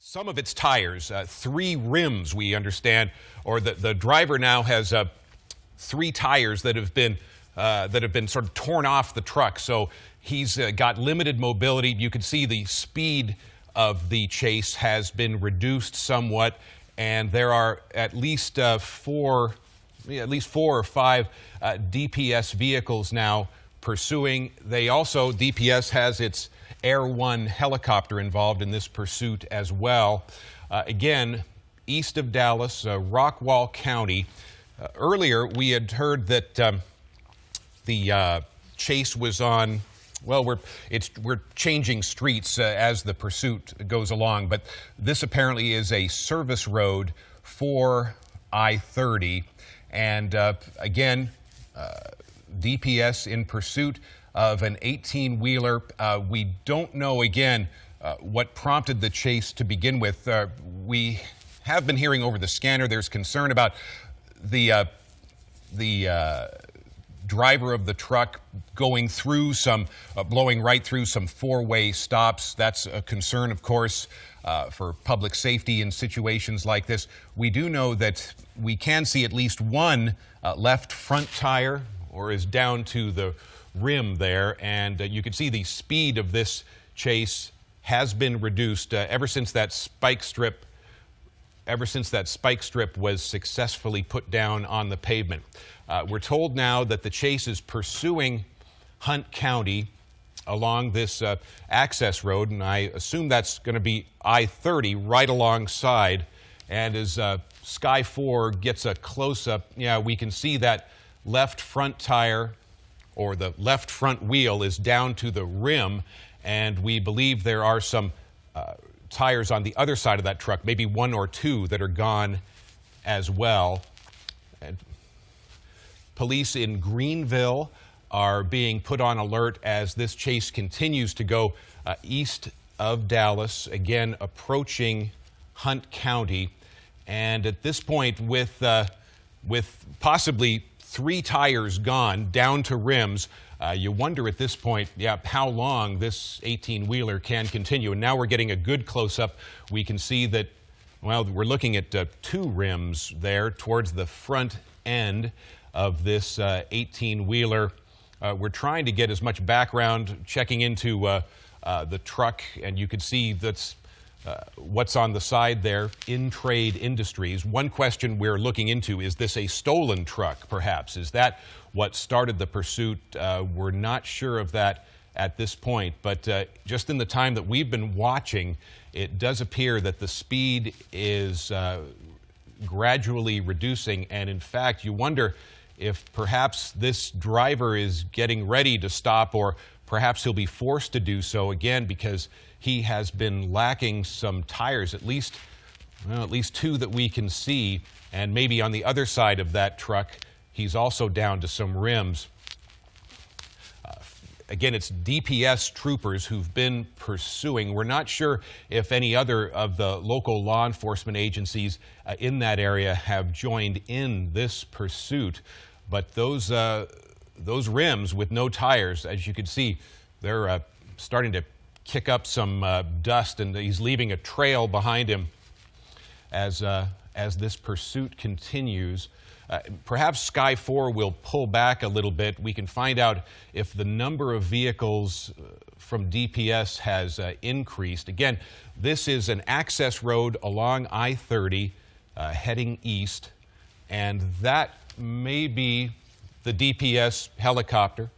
Some of its tires, 3 rims, we understand, or the driver now has 3 tires that have been sort of torn off the truck. So he's got limited mobility. You can see the speed of the chase has been reduced somewhat, and there are at least 4 or 5 DPS vehicles now pursuing. DPS has its Air 1 helicopter involved in this pursuit as well. Again, east of Dallas, Rockwall County. Earlier, we had heard that the chase was on. Well, we're changing streets as the pursuit goes along, but this apparently is a service road for I-30, and again, DPS in pursuit of an 18-wheeler. We don't know, again, what prompted the chase to begin with. We have been hearing over the scanner there's concern about the driver of the truck going through blowing right through some 4-way stops. That's a concern, of course, for public safety in situations like this. We do know that we can see at least one left front tire, or is down to the rim there, and you can see the speed of this chase has been reduced ever since that spike strip was successfully put down on the pavement. We're told now that the chase is pursuing Hunt County along this access road, and I assume that's going to be I-30 right alongside. And as Sky 4 gets a close-up, we can see that left front tire, or the left front wheel, is down to the rim, and we believe there are some tires on the other side of that truck, maybe 1 or 2 that are gone as well. And police in Greenville are being put on alert as this chase continues to go east of Dallas, again approaching Hunt County. And at this point, with possibly 3 tires gone down to rims, you wonder at this point, how long this 18-wheeler can continue. And now we're getting a good close-up. We can see that, well, we're looking at 2 rims there towards the front end of this 18-wheeler. We're trying to get as much background, checking into the truck, and you can see that's what's on the side there, In Trade Industries. One question we're looking into, is this a stolen truck, perhaps? Is that what started the pursuit? We're not sure of that at this point, but just in the time that we've been watching, it does appear that the speed is gradually reducing, and in fact, you wonder if perhaps this driver is getting ready to stop, or perhaps he'll be forced to do so again because he has been lacking some tires, at least 2 that we can see, and maybe on the other side of that truck he's also down to some rims. Again, it's DPS troopers who've been pursuing. We're not sure if any other of the local law enforcement agencies in that area have joined in this pursuit, but those rims with no tires, as you can see, they're starting to kick up some dust, and he's leaving a trail behind him as this pursuit continues. Perhaps Sky 4 will pull back a little bit. We can find out if the number of vehicles from DPS has increased. Again, this is an access road along I-30 heading east, and that may be the DPS helicopter,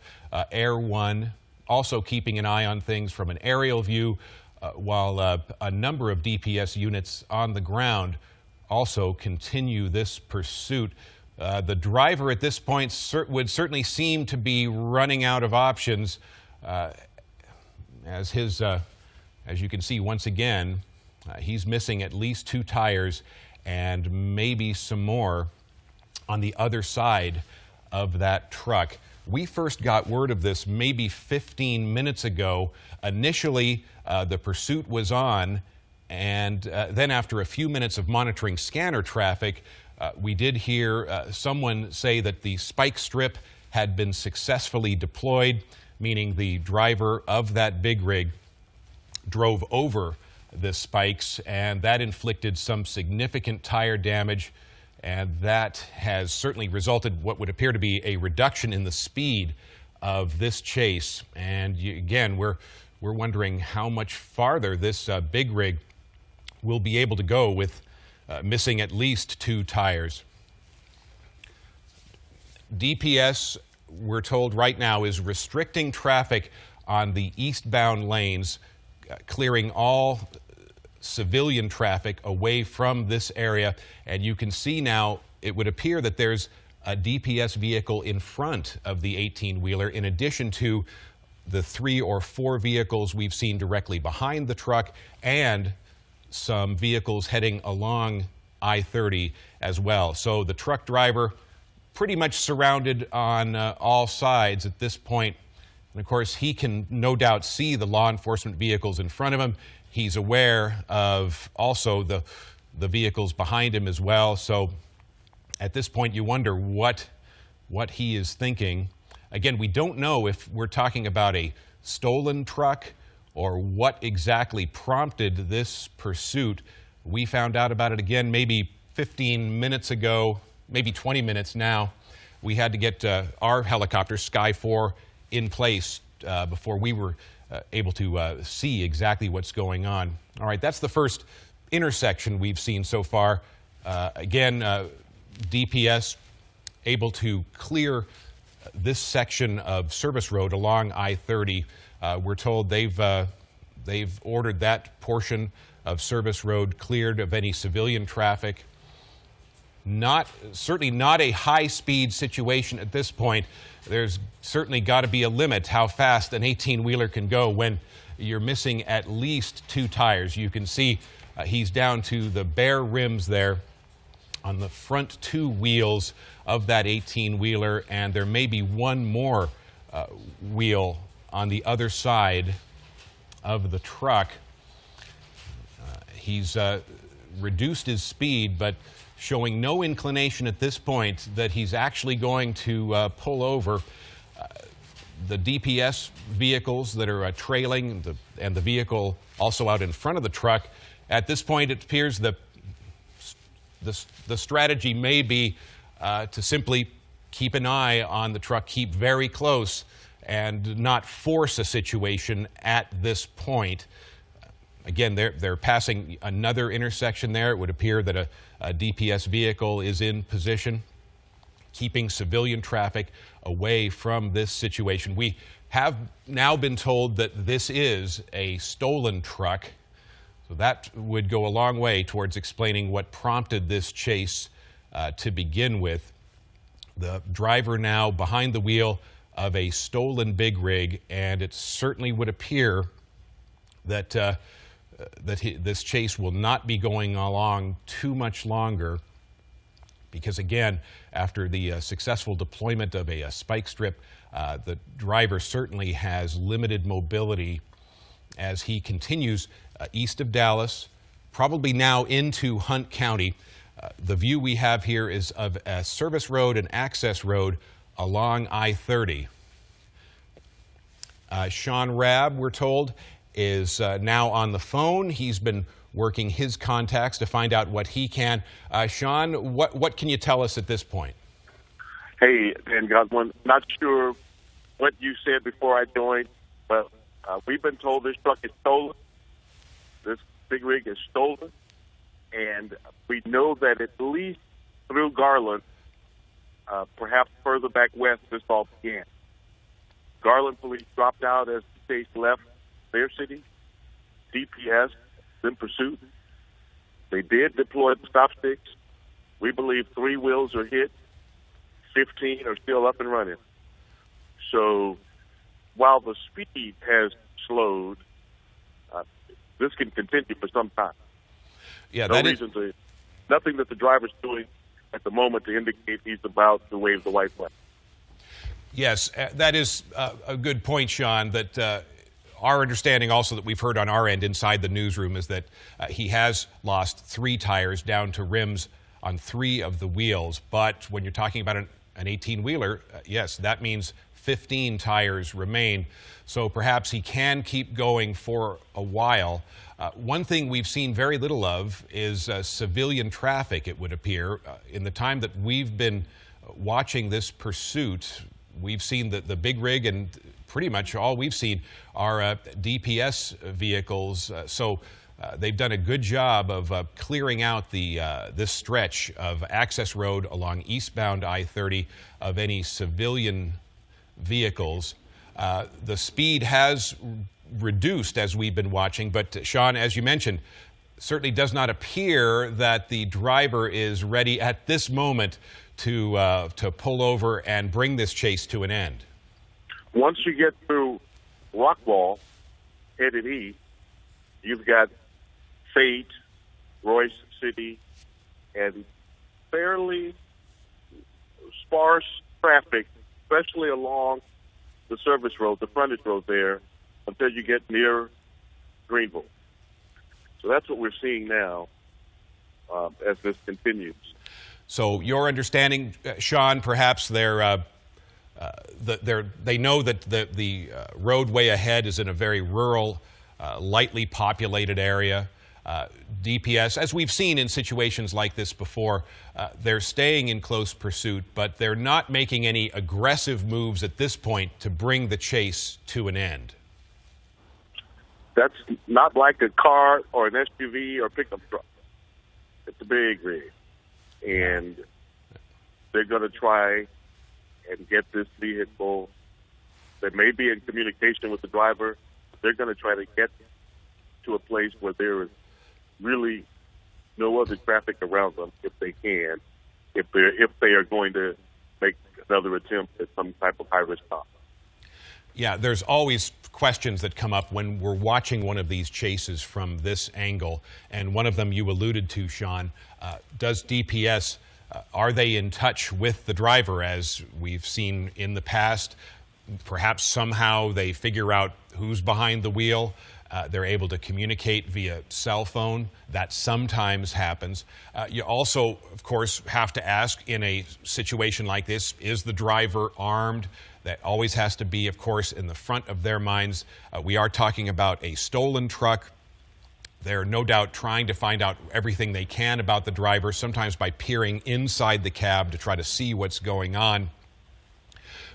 Air 1, also keeping an eye on things from an aerial view, while a number of DPS units on the ground also continue this pursuit. The driver at this point would certainly seem to be running out of options, as you can see once again, he's missing at least 2 tires and maybe some more on the other side of that truck. We first got word of this maybe 15 minutes ago. Initially, the pursuit was on, and then after a few minutes of monitoring scanner traffic, we did hear someone say that the spike strip had been successfully deployed, meaning the driver of that big rig drove over the spikes, and that inflicted some significant tire damage, and that has certainly resulted what would appear to be a reduction in the speed of this chase. And again, we're wondering how much farther this big rig will be able to go with missing at least 2 tires. DPS, we're told right now, is restricting traffic on the eastbound lanes, clearing all civilian traffic away from this area. And you can see now, it would appear that there's a DPS vehicle in front of the 18-wheeler, in addition to the 3 or 4 vehicles we've seen directly behind the truck, and some vehicles heading along I-30 as well. So the truck driver pretty much surrounded on all sides at this point. And of course, he can no doubt see the law enforcement vehicles in front of him. He's aware of also the vehicles behind him as well. So at this point, you wonder what he is thinking. Again, we don't know if we're talking about a stolen truck or what exactly prompted this pursuit. We found out about it again maybe 15 minutes ago, maybe 20 minutes now. We had to get our helicopter, Sky 4, in place before we were able to see exactly what's going on. All right, that's the first intersection we've seen so far. Again, DPS able to clear this section of service road along I-30. We're told they've ordered that portion of service road cleared of any civilian traffic. Certainly not a high-speed situation at this point. There's certainly got to be a limit how fast an 18-wheeler can go when you're missing at least 2 tires. You can see he's down to the bare rims there on the front 2 wheels of that 18-wheeler, and there may be one more wheel on the other side of the truck. He's reduced his speed, but showing no inclination at this point that he's actually going to pull over. The DPS vehicles that are trailing and the vehicle also out in front of the truck. At this point, it appears that the strategy may be to simply keep an eye on the truck, keep very close, and not force a situation at this point. Again, they're passing another intersection there. It would appear that a DPS vehicle is in position, keeping civilian traffic away from this situation. We have now been told that this is a stolen truck, so that would go a long way towards explaining what prompted this chase to begin with. The driver now behind the wheel of a stolen big rig, and it certainly would appear that this chase will not be going along too much longer, because again, after the successful deployment of a spike strip, the driver certainly has limited mobility as he continues east of Dallas, probably now into Hunt County. The view we have here is of a service road and access road along I-30. Sean Rabb, we're told, is now on the phone. He's been working his contacts to find out what he can. Sean, what can you tell us at this point? Hey, Dan Godwin, not sure what you said before I joined, but we've been told this truck is stolen. This big rig is stolen, and we know that at least through Garland, perhaps further back west, this all began. Garland police dropped out as the chase left their city. DPS in pursuit. They did deploy the stop sticks. We believe 3 wheels are hit. 15 are still up and running. So while the speed has slowed, this can continue for some time. Yeah, nothing that the driver's doing at the moment to indicate he's about to wave the white flag. Yes, that is a good point, Sean, that our understanding also that we've heard on our end inside the newsroom is that he has lost 3 tires down to rims on 3 of the wheels. But when you're talking about an 18-wheeler, yes, that means 15 tires remain. So perhaps he can keep going for a while. One thing we've seen very little of is civilian traffic, it would appear. In the time that we've been watching this pursuit, we've seen the big rig, and pretty much all we've seen are DPS vehicles. So they've done a good job of clearing out this stretch of access road along eastbound I-30 of any civilian vehicles. The speed has reduced as we've been watching, but Sean, as you mentioned, certainly does not appear that the driver is ready at this moment to pull over and bring this chase to an end. Once you get through Rockwall, headed east, you've got Fate, Royce City, and fairly sparse traffic, especially along the service road, the frontage road there, until you get near Greenville. So that's what we're seeing now as this continues. So your understanding, Sean, perhaps they know that the roadway ahead is in a very rural, lightly populated area. DPS, as we've seen in situations like this before, they're staying in close pursuit, but they're not making any aggressive moves at this point to bring the chase to an end. That's not like a car or an SUV or pickup truck. It's a big rig. And they're going to try and get this vehicle. They may be in communication with the driver. They're going to try to get to a place where there is really no other traffic around them, if they can, if they are going to make another attempt at some type of high-risk stop. Yeah, there's always questions that come up when we're watching one of these chases from this angle, and one of them you alluded to, Sean. Does DPS, are they in touch with the driver, as we've seen in the past? Perhaps somehow they figure out who's behind the wheel. They're able to communicate via cell phone. That sometimes happens. You also, of course, have to ask, in a situation like this, is the driver armed? That always has to be, of course, in the front of their minds. We are talking about a stolen truck. They're no doubt trying to find out everything they can about the driver, sometimes by peering inside the cab to try to see what's going on.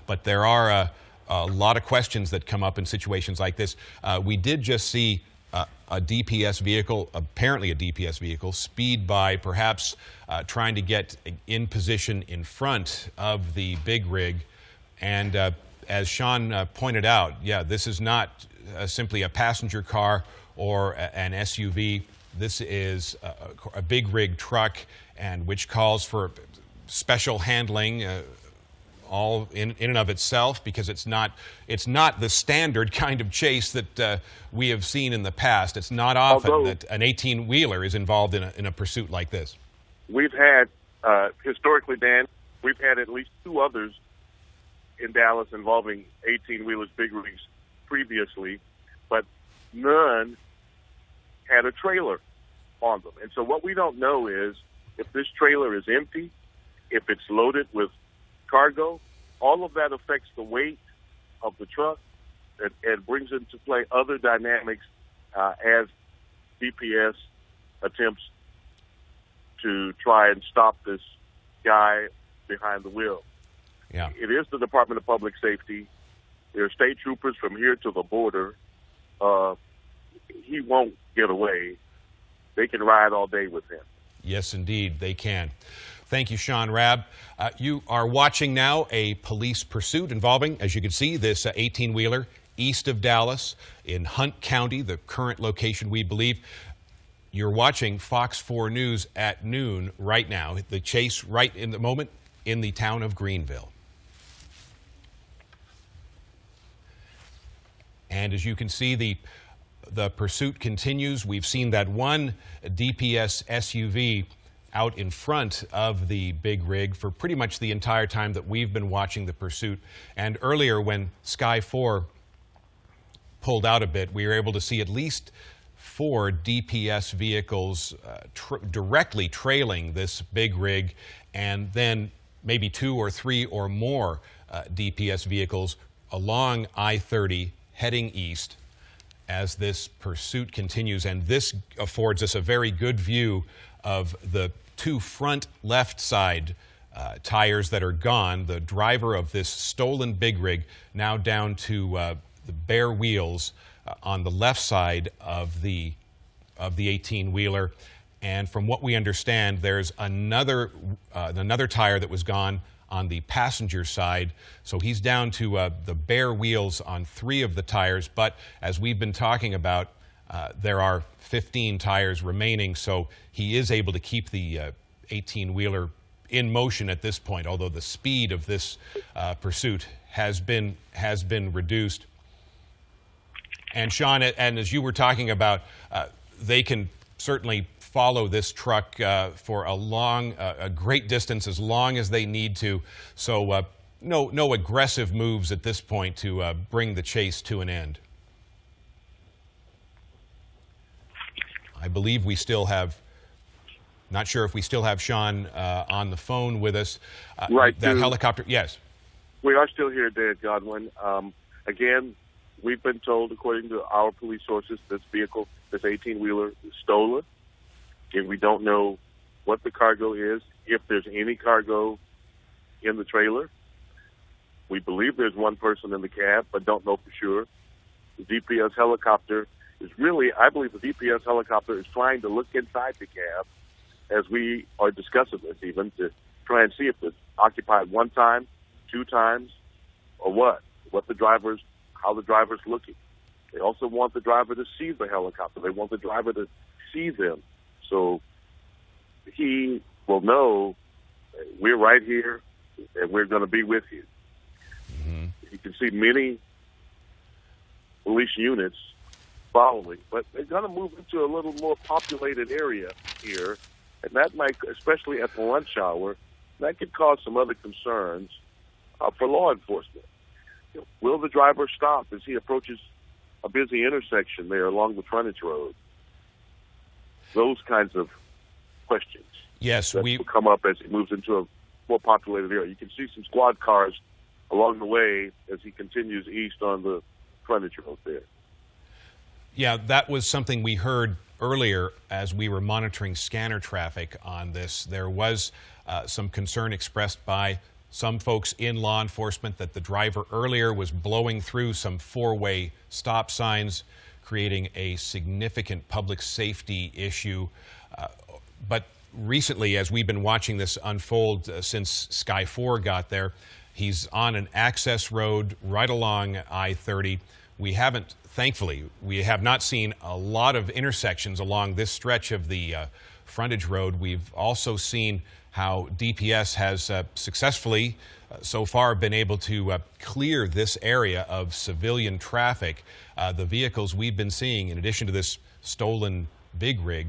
But there are a lot of questions that come up in situations like this. We did just see a DPS vehicle, apparently a DPS vehicle, speed by, perhaps trying to get in position in front of the big rig. And as Sean pointed out, yeah, this is not simply a passenger car or an SUV. This is a big rig truck, and which calls for special handling, all in and of itself, because it's not the standard kind of chase that we have seen in the past. It's not often that an 18-wheeler is involved in a pursuit like this. We've had, historically, Dan, we've had at least two others in Dallas involving 18-wheelers, big rigs previously, but none had a trailer on them. And so what we don't know is if this trailer is empty, if it's loaded with cargo. All of that affects the weight of the truck and brings into play other dynamics as DPS attempts to try and stop this guy behind the wheel. Yeah. It is the Department of Public Safety. There are state troopers from here to the border. He won't get away. They can ride all day with him. Yes, indeed, they can. Thank you, Sean Rabb. You are watching now a police pursuit involving, as you can see, this 18-wheeler east of Dallas in Hunt County, the current location, we believe. You're watching Fox 4 News at noon right now. The chase right in the moment in the town of Greenville. And as you can see, the pursuit continues. We've seen that one DPS SUV out in front of the big rig for pretty much the entire time that we've been watching the pursuit. And earlier, when Sky 4 pulled out a bit, we were able to see at least 4 DPS vehicles directly trailing this big rig, and then maybe 2 or 3 or more DPS vehicles along I-30 heading east as this pursuit continues. And this affords us a very good view of the 2 front left side tires that are gone. The driver of this stolen big rig now down to the bare wheels on the left side of the 18-wheeler. And from what we understand, there's another tire that was gone on the passenger side. So he's down to the bare wheels on 3 of the tires. But as we've been talking about, there are 15 tires remaining. So he is able to keep the 18-wheeler in motion at this point, although the speed of this pursuit has been reduced. And Sean, and as you were talking about, they can certainly follow this truck for a great distance as long as they need to. So no aggressive moves at this point to bring the chase to an end. I believe we still have, not sure if we still have Sean on the phone with us. Right. That helicopter, yes. We are still here, Dad Godwin. Again, we've been told, according to our police sources, this vehicle, this 18-wheeler, is stolen. And we don't know what the cargo is, if there's any cargo in the trailer. We believe there's one person in the cab, but don't know for sure. The DPS helicopter is really, I believe the DPS helicopter is trying to look inside the cab as we are discussing this, even to try and see if it's occupied 1 time, 2 times, or what the driver's, how the driver's looking. They also want the driver to see the helicopter. They want the driver to see them. So he will know we're right here and we're going to be with you. Mm-hmm. You can see many police units following, but they're going to move into a little more populated area here, and that might, especially at the lunch hour, that could cause some other concerns for law enforcement. Will the driver stop as he approaches a busy intersection there along the frontage road? Those kinds of questions. Yes, that will come up as he moves into a more populated area. You can see some squad cars along the way as he continues east on the frontage road there. Yeah, that was something we heard earlier as we were monitoring scanner traffic on this. There was some concern expressed by some folks in law enforcement that the driver earlier was blowing through some 4-way stop signs, creating a significant public safety issue. But recently, as we've been watching this unfold since Sky 4 got there, he's on an access road right along I-30. Thankfully, we have not seen a lot of intersections along this stretch of the frontage road. We've also seen how DPS has successfully so far been able to clear this area of civilian traffic. The vehicles we've been seeing, in addition to this stolen big rig,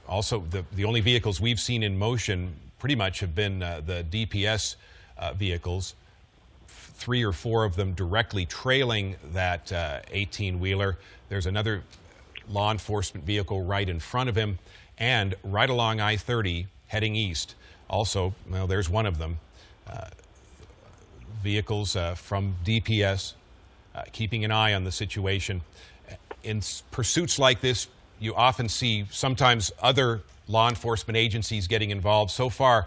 also the only vehicles we've seen in motion pretty much have been the DPS vehicles, 3 or 4 of them directly trailing that 18-wheeler. There's another law enforcement vehicle right in front of him, and right along I-30 heading east. Also, well, there's one of them. Vehicles from DPS keeping an eye on the situation. In pursuits like this, you often see sometimes other law enforcement agencies getting involved. So far,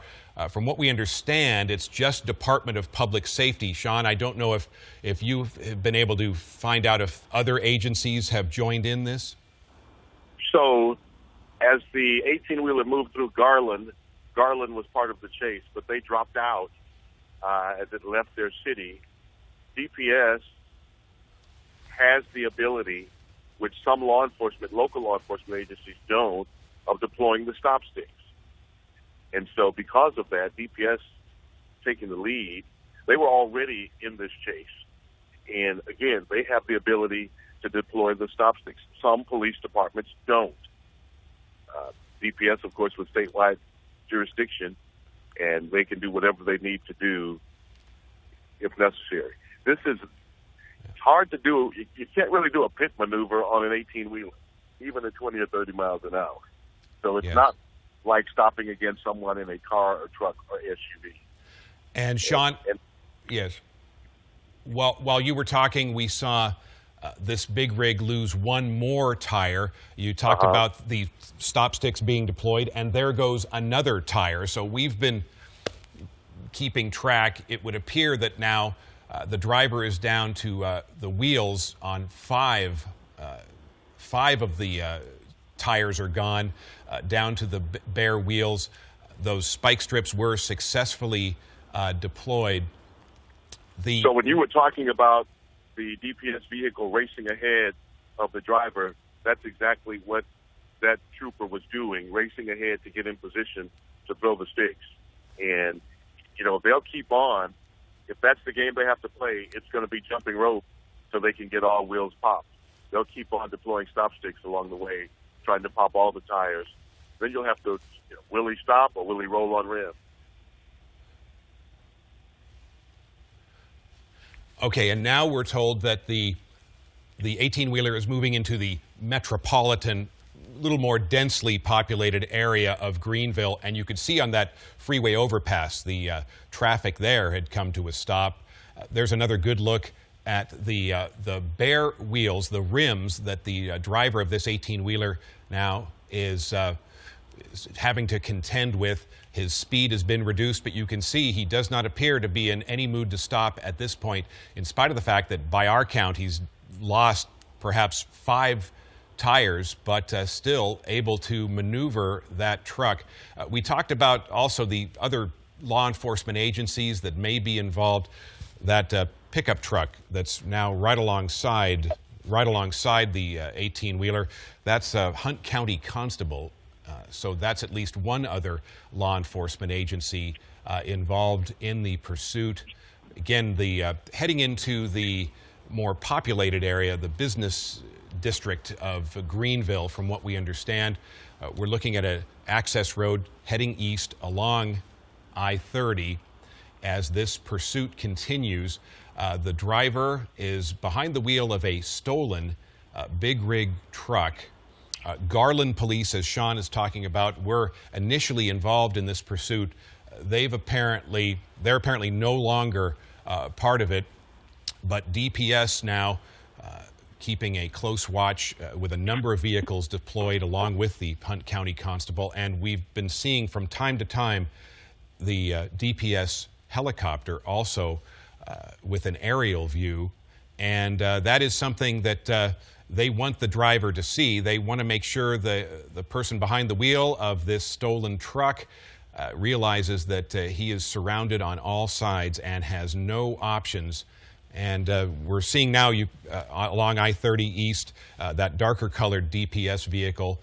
from what we understand, it's just Department of Public Safety. Sean, I don't know if you've been able to find out if other agencies have joined in this? So, as the 18-wheeler moved through Garland was part of the chase, but they dropped out as it left their city. DPS has the ability, which some local law enforcement agencies don't, of deploying the stop sticks. And so because of that, DPS taking the lead, they were already in this chase. And again, they have the ability to deploy the stop sticks. Some police departments don't. DPS, of course, with statewide jurisdiction, and they can do whatever they need to do if necessary. It's hard to do. You can't really do a pit maneuver on an 18-wheeler, even at 20 or 30 miles an hour. So it's not like stopping against someone in a car or truck or SUV. And Sean, yes. While you were talking, we saw this big rig lose one more tire. You talked about the stop sticks being deployed, and there goes another tire. So we've been keeping track. It would appear that now the driver is down to the wheels on five. Five of the tires are gone, down to the bare wheels. Those spike strips were successfully deployed. So when you were talking about the DPS vehicle racing ahead of the driver, that's exactly what that trooper was doing, racing ahead to get in position to throw the sticks. And, you know, they'll keep on. If that's the game they have to play, it's going to be jumping rope so they can get all wheels popped. They'll keep on deploying stop sticks along the way, trying to pop all the tires. Then you'll have to, will he stop or will he roll on rim? Okay, and now we're told that the 18-wheeler is moving into the metropolitan, little more densely populated area of Greenville, and you could see on that freeway overpass the traffic there had come to a stop. There's another good look at the bare wheels, the rims that the driver of this 18-wheeler now is having to contend with. His speed has been reduced, but you can see he does not appear to be in any mood to stop at this point, in spite of the fact that by our count he's lost perhaps 5 tires, but still able to maneuver that truck. We talked about also the other law enforcement agencies that may be involved. That pickup truck that's now right alongside the 18-wheeler, that's a Hunt County Constable. So that's at least one other law enforcement agency involved in the pursuit. Again, heading into the more populated area, the business district of Greenville, from what we understand, we're looking at an access road heading east along I-30 as this pursuit continues. The driver is behind the wheel of a stolen big rig truck. Garland Police, as Sean is talking about, were initially involved in this pursuit. They're apparently no longer part of it, but DPS now keeping a close watch with a number of vehicles deployed along with the Hunt County Constable, and we've been seeing from time to time the DPS helicopter also with an aerial view, and that is something that they want the driver to see. They want to make sure the person behind the wheel of this stolen truck realizes that he is surrounded on all sides and has no options. And we're seeing now along I-30 East that darker colored DPS vehicle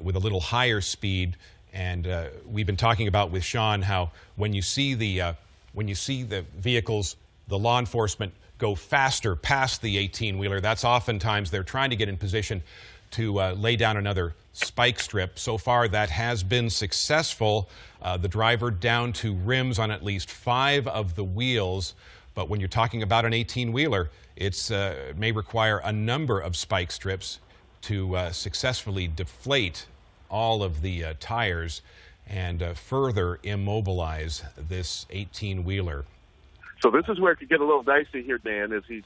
with a little higher speed. And we've been talking about with Sean how when you see the vehicles, the law enforcement go faster past the 18-wheeler, that's oftentimes they're trying to get in position to lay down another spike strip. So far, that has been successful. The driver down to rims on at least 5 of the wheels. But when you're talking about an 18-wheeler, it may require a number of spike strips to successfully deflate all of the tires and further immobilize this 18-wheeler. So this is where it could get a little dicey here, Dan, as he's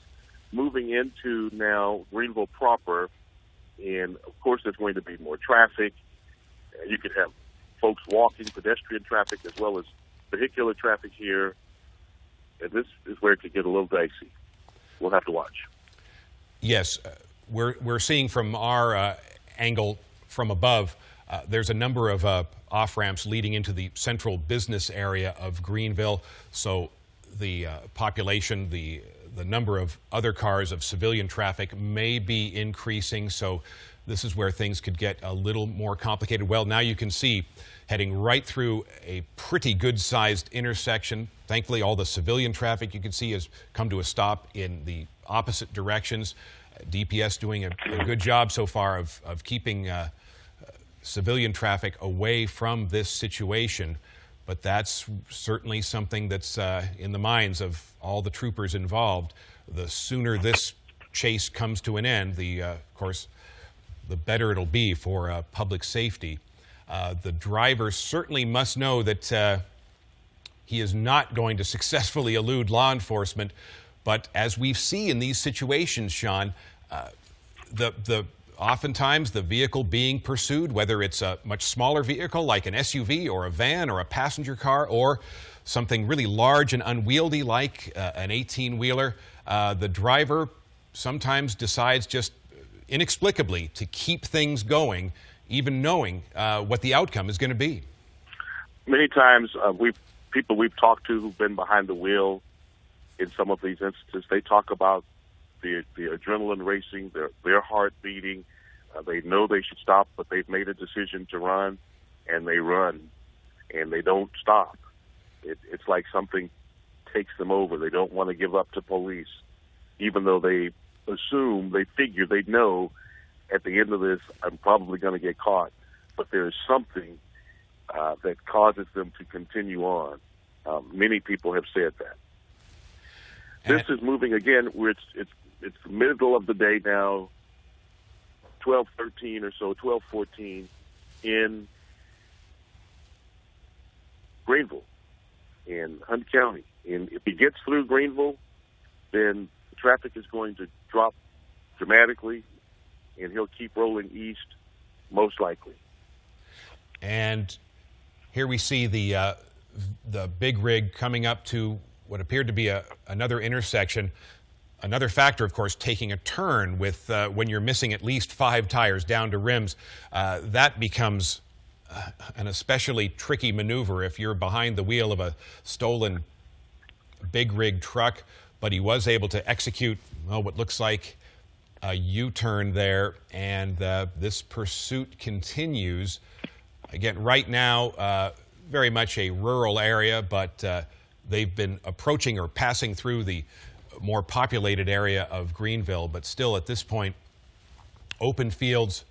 moving into now Greenville proper. And, of course, there's going to be more traffic. You could have folks walking, pedestrian traffic, as well as vehicular traffic here. And this is where it could get a little dicey. We'll have to watch. Yes, we're seeing from our angle from above, there's a number of off-ramps leading into the central business area of Greenville. So the population, the number of other cars of civilian traffic may be increasing. So this is where things could get a little more complicated. Well, now you can see heading right through a pretty good-sized intersection. Thankfully, all the civilian traffic you can see has come to a stop in the opposite directions. DPS doing a good job so far of keeping civilian traffic away from this situation. But that's certainly something that's in the minds of all the troopers involved. The sooner this chase comes to an end, of course, the better it'll be for public safety. The driver certainly must know that he is not going to successfully elude law enforcement. But as we see in these situations, Sean, oftentimes the vehicle being pursued, whether it's a much smaller vehicle like an SUV or a van or a passenger car, or something really large and unwieldy like an 18-wheeler, the driver sometimes decides just inexplicably to keep things going, even knowing what the outcome is going to be. Many times, people we've talked to who've been behind the wheel in some of these instances, they talk about the adrenaline racing, their heart beating. They know they should stop, but they've made a decision to run, and they run, and they don't stop. It's like something takes them over. They don't want to give up to police, even though they figure, they know at the end of this, I'm probably going to get caught. But there's something that causes them to continue on. Many people have said that. This is moving again, where it's the middle of the day now, 12:13 or so, 12:14 in Greenville, in Hunt County. And if he gets through Greenville, then traffic is going to drop dramatically, and he'll keep rolling east, most likely. And here we see the big rig coming up to what appeared to be another intersection. Another factor, of course, taking a turn with when you're missing at least 5 tires down to rims. That becomes an especially tricky maneuver if you're behind the wheel of a stolen big rig truck. But he was able to execute what looks like a U-turn there, and this pursuit continues. Again, right now, very much a rural area, but they've been approaching or passing through the more populated area of Greenville, but still at this point, open fields.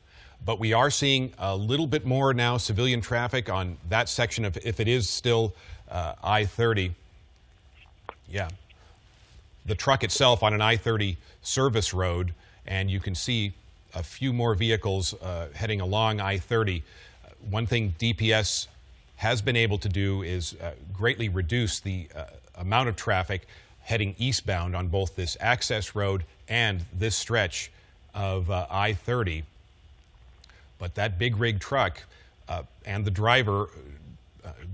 But we are seeing a little bit more now civilian traffic on that section of, if it is still I-30. Yeah. The truck itself on an I-30 service road, and you can see a few more vehicles heading along I-30. One thing DPS has been able to do is greatly reduce the amount of traffic heading eastbound on both this access road and this stretch of I-30. But that big rig truck and the driver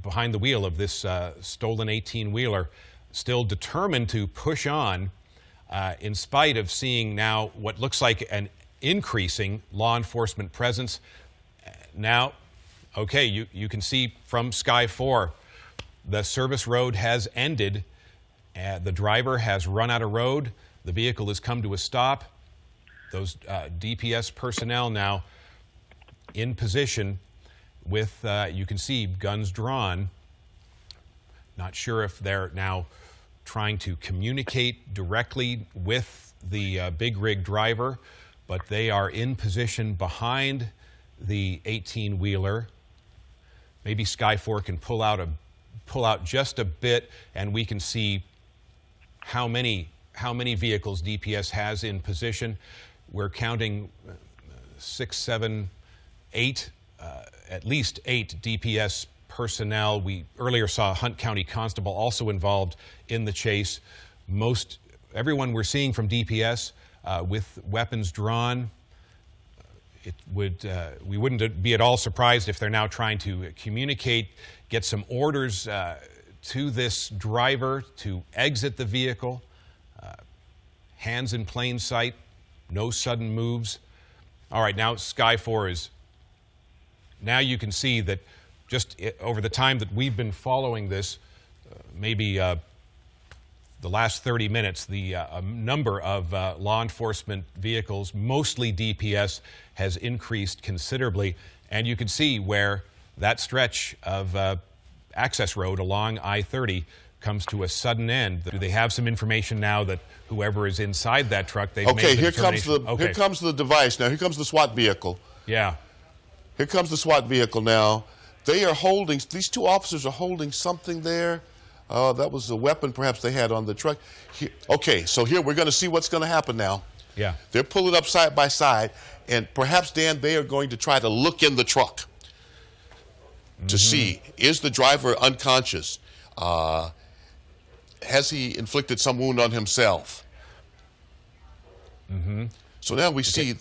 behind the wheel of this stolen 18-wheeler still determined to push on in spite of seeing now what looks like an increasing law enforcement presence. Now, okay, you can see from Sky 4, the service road has ended. The driver has run out of road. The vehicle has come to a stop. Those DPS personnel now in position with, you can see, guns drawn. Not sure if they're now trying to communicate directly with the big rig driver, but they are in position behind the 18-wheeler. Maybe Sky 4 can pull out just a bit, and we can see how many vehicles DPS has in position. We're counting 6, 7, 8, at least 8 DPS personnel. We earlier saw Hunt County Constable also involved in the chase. Everyone we're seeing from DPS with weapons drawn. We wouldn't be at all surprised if they're now trying to communicate, get some orders to this driver to exit the vehicle. Hands in plain sight, no sudden moves. All right, now Sky 4 is, now you can see that just over the time that we've been following this, maybe the last 30 minutes, the number of law enforcement vehicles, mostly DPS, has increased considerably. And you can see where that stretch of access road along I-30 comes to a sudden end. Do they have some information now that whoever is inside that truck, they've made the determination? Here comes the device now. Here comes the SWAT vehicle. Yeah. Here comes the SWAT vehicle now. They are holding, these two officers are holding something there. That was a weapon perhaps they had on the truck. Okay, so here we're going to see what's going to happen now. Yeah. They're pulling up side by side, and perhaps, Dan, they are going to try to look in the truck to see, is the driver unconscious? Has he inflicted some wound on himself? Mm-hmm. So now we see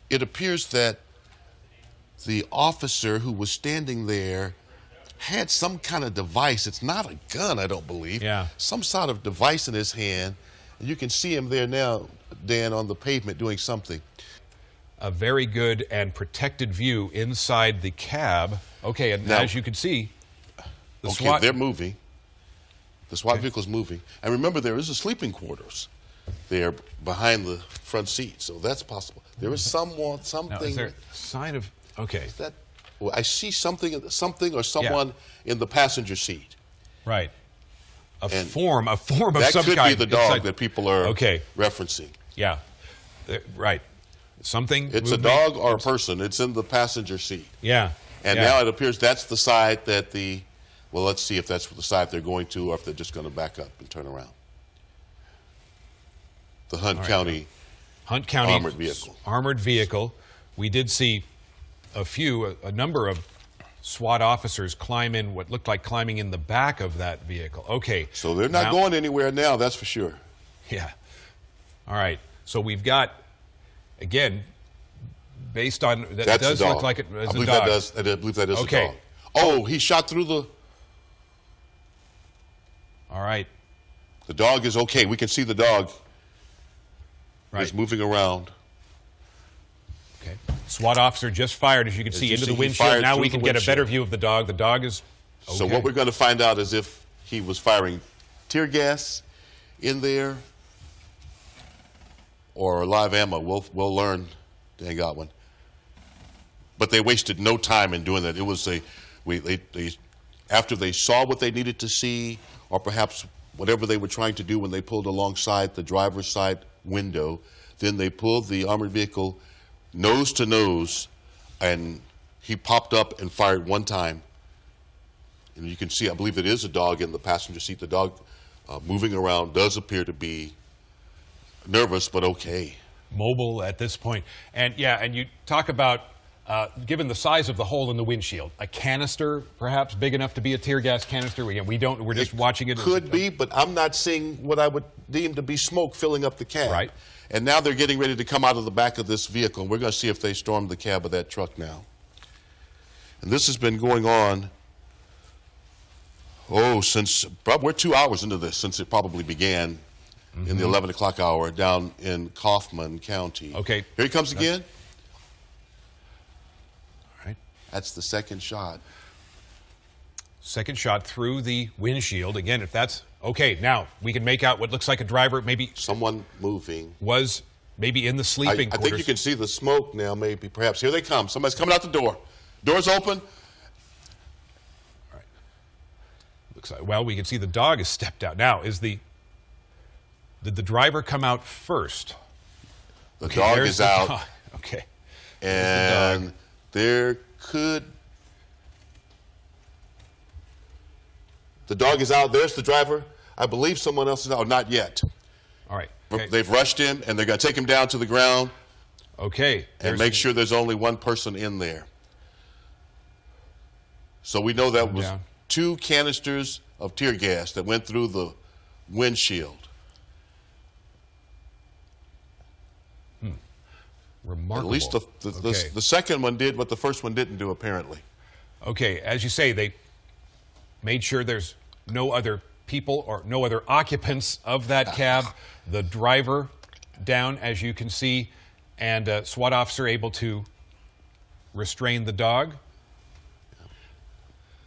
it appears that the officer who was standing there had some kind of device. It's not a gun, I don't believe. Yeah. Some sort of device in his hand. And you can see him there now, Dan, on the pavement doing something. A very good and protected view inside the cab. Okay, and now, as you can see, the okay, SWAT... they're moving. The SWAT vehicle's moving. And remember, there is a sleeping quarters there behind the front seat, so that's possible. There is something. Now, is there a sign of... Okay. Well, I see something or someone in the passenger seat. Right. A And form of some kind. That could be the dog that people are referencing. Yeah. Right. Something. It's a dog or a person. It's in the passenger seat. Yeah. And now it appears that's the side that well, let's see if that's the side they're going to or if they're just going to back up and turn around. The Hunt County armored vehicle. Armored vehicle. We did see a number of SWAT officers climb in what looked like climbing in the back of that vehicle. Okay. So they're not going anywhere now, that's for sure. Yeah. All right. So we've got, again, based on that does look like it was a dog. I believe that is a dog. Oh, he shot through the... All right. The dog is okay. We can see the dog. Right. Is moving around. Okay. SWAT officer just fired, as you can see, into the windshield. Now we can get a better view of the dog. The dog is okay. So what we're going to find out is if he was firing tear gas in there or live ammo. We'll learn, Dan Godwin. But they wasted no time in doing that. It was after they saw what they needed to see, or perhaps whatever they were trying to do when they pulled alongside the driver's side window, then they pulled the armored vehicle nose to nose, and he popped up and fired one time. And you can see, I believe it is a dog in the passenger seat. The dog moving around does appear to be nervous, but okay. Mobile at this point. And yeah, and you talk about, given the size of the hole in the windshield, a canister perhaps big enough to be a tear gas canister. We're just watching it. Could be, but I'm not seeing what I would deem to be smoke filling up the cab. Right. And now they're getting ready to come out of the back of this vehicle. And we're going to see if they storm the cab of that truck now. And this has been going on, since, we're 2 hours into this, since it probably began in the 11 o'clock hour down in Kaufman County. Okay. Here he comes again. All right. That's the second shot. Second shot through the windshield. Again, if that's okay, now we can make out what looks like a driver, maybe someone moving, was maybe in the sleeping quarters. I think you can see the smoke now, maybe, perhaps. Here they come. Somebody's coming out the door. Door's open. All right. Looks like, well, we can see the dog has stepped out. Now, did the driver come out first? The dog is out. Dog. Okay. And there could... The dog is out. There's the driver. I believe someone else is out. Not yet. All right. Okay. They've rushed him, and they're going to take him down to the ground. Okay. And make sure there's only one person in there. So we know that was 2 canisters of tear gas that went through the windshield. Remarkable. At least the second one did what the first one didn't do, apparently. Okay. As you say, they made sure there's no other people or no other occupants of that cab. The driver down, as you can see, and a SWAT officer able to restrain the dog.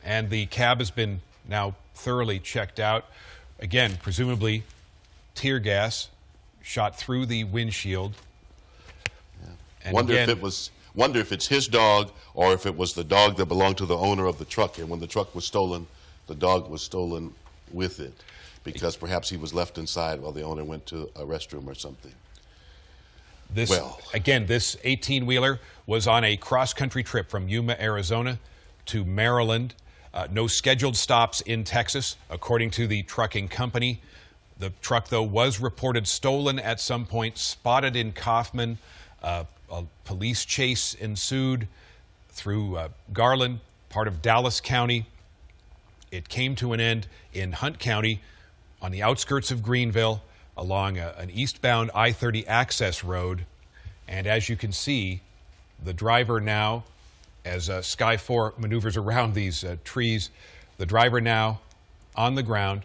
And the cab has been now thoroughly checked out. Again, presumably tear gas shot through the windshield. And wonder if it's his dog or if it was the dog that belonged to the owner of the truck. And when the truck was stolen, the dog was stolen with it, because perhaps he was left inside while the owner went to a restroom or something. This 18-wheeler was on a cross-country trip from Yuma, Arizona to Maryland. No scheduled stops in Texas, according to the trucking company. The truck, though, was reported stolen at some point, spotted in Kaufman. A police chase ensued through Garland, part of Dallas County. It came to an end in Hunt County on the outskirts of Greenville along an eastbound I-30 access road. And as you can see, the driver now, as Sky 4 maneuvers around these trees, the driver now on the ground,